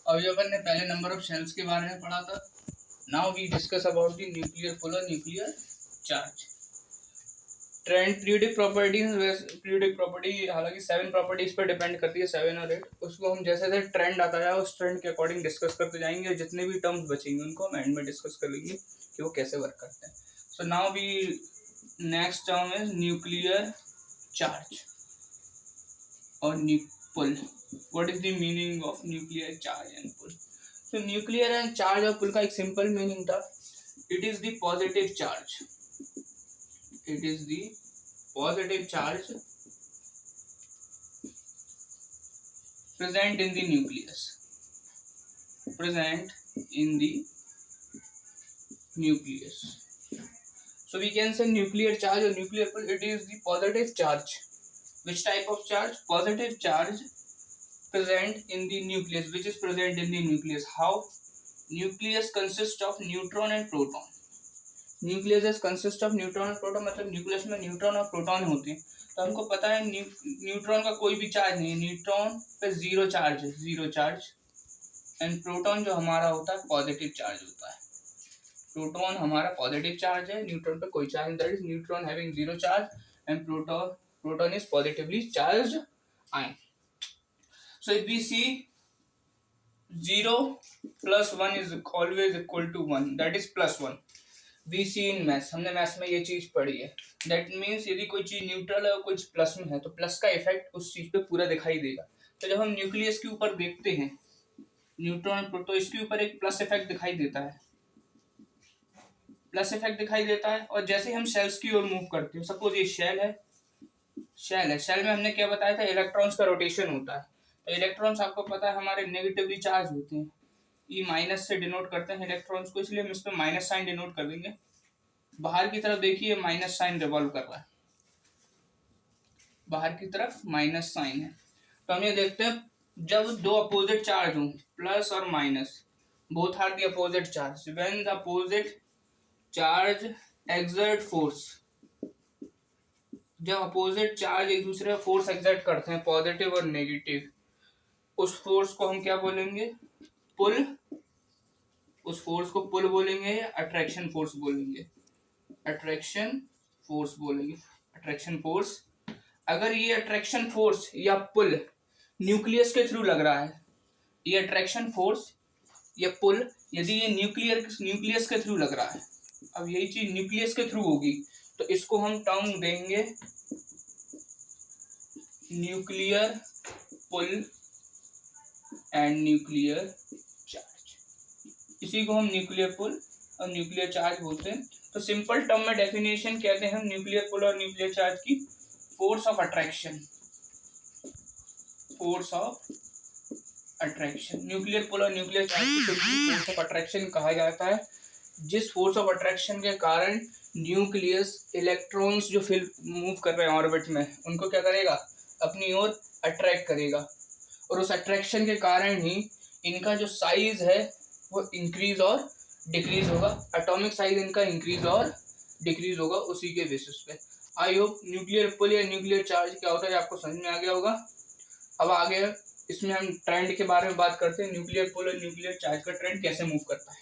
और ये अपन ने पहले नंबर ऑफ शेल्स के बारे में पढ़ा था। Now we discuss about the nuclear pull और nuclear charge. Trend periodic property हालांकि 7 प्रॉपर्टीज पर डिपेंड करती है, 7 और 8। उसको हम जैसे जैसे ट्रेंड आता है उस ट्रेंड के अकॉर्डिंग डिस्कस करते जाएंगे, और जितने भी टर्म्स बचेंगे उनको हम एंड में डिस्कस कर लेंगे कि वो कैसे वर्क करते हैं। So now we next term is nuclear charge और pull. What is the meaning of nuclear charge and pull? तो न्यूक्लियर एंड चार्ज और पुल का एक सिंपल मीनिंग था, it is the positive charge, it is the positive charge present in the nucleus, so we can say nuclear charge or nuclear pull, it is the positive charge. Which type of charge? Positive charge present in the nucleus, which is present in the nucleus. How? Nucleus consists of neutron and proton. Nucleus consist of neutron और proton, मतलब nucleus में neutron और proton होते हैं। तो हमको पता है न्यूट्रॉन का कोई भी चार्ज नहीं है, न्यूट्रॉन पे जीरो चार्ज है, जीरो चार्ज। एंड प्रोटॉन जो हमारा होता है पॉजिटिव चार्ज होता है। प्रोटॉन हमारा पॉजिटिव चार्ज है, न्यूट्रॉन पे कोई चार्ज नहीं, that is neutron having zero charge and proton is positively charged ion. So if we see 0 + 1 is always equal to 1, that is +1। We see in maths, हमने maths में ये चीज पढ़ी है। दैट मीन्स यदि कोई चीज न्यूट्रल है और कुछ प्लस में है तो प्लस का इफेक्ट उस चीज पे पूरा दिखाई देगा। तो जब हम न्यूक्लियस के ऊपर देखते हैं न्यूट्रॉन प्रोटॉन, इसके ऊपर एक प्लस इफेक्ट दिखाई देता है, प्लस इफेक्ट दिखाई देता है। और जैसे हम सेल्स की ओर मूव करते हैं, सपोज ये शेल है, शेल में हमने क्या बताया था, इलेक्ट्रॉन्स का रोटेशन होता है। तो इलेक्ट्रॉन्स आपको पता है हमारे नेगेटिवली चार्ज होते हैं, ई माइनस से डिनोट करते हैं इलेक्ट्रॉन्स को, इसलिए हम इस पर माइनस साइन डिनोट कर देंगे। बाहर की तरफ देखिए माइनस साइन रिवॉल्व कर रहा है, बाहर की तरफ माइनस साइन है। तो हम ये देखते हैं जब दो अपोजिट चार्ज हों, प्लस और minus, both are the opposite charge, when the opposite charge exert force, जब अपोजिट चार्ज एक दूसरे पर फोर्स एक्सर्ट करते हैं, पॉजिटिव और नेगेटिव, उस फोर्स को हम क्या बोलेंगे, पुल। उस फोर्स को पुल बोलेंगे या अट्रैक्शन फोर्स बोलेंगे, अट्रैक्शन फोर्स बोलेंगे, अट्रैक्शन फोर्स। अगर ये अट्रैक्शन फोर्स या पुल न्यूक्लियस के थ्रू लग रहा है, ये अट्रैक्शन फोर्स या पुल यदि ये न्यूक्लियस के थ्रू लग रहा है, अब यही चीज न्यूक्लियस के थ्रू होगी तो इसको हम टर्म देंगे nuclear pull and nuclear charge. इसी को हम न्यूक्लियर पुल और न्यूक्लियर चार्ज बोलते हैं। तो सिंपल टर्म में डेफिनेशन कहते हैं हम न्यूक्लियर पुल और न्यूक्लियर चार्ज की, force of attraction, force of attraction. Nuclear pull और न्यूक्लियर चार्ज की फोर्स ऑफ अट्रैक्शन कहा जाता है, जिस फोर्स ऑफ अट्रैक्शन के कारण न्यूक्लियस इलेक्ट्रॉन्स जो फिर मूव कर रहे हैं ऑर्बिट में, उनको क्या करेगा, अपनी ओर अट्रैक्ट करेगा। और उस अट्रैक्शन के कारण ही इनका जो साइज है वो इंक्रीज और डिक्रीज होगा, एटॉमिक साइज इनका इंक्रीज और डिक्रीज होगा उसी के बेसिस पे। आई होप न्यूक्लियर पुल या न्यूक्लियर चार्ज क्या होता है आपको समझ में आ गया होगा। अब आगे इसमें हम ट्रेंड के बारे में बात करते हैं, न्यूक्लियर पुल और न्यूक्लियर चार्ज का ट्रेंड कैसे मूव करता है।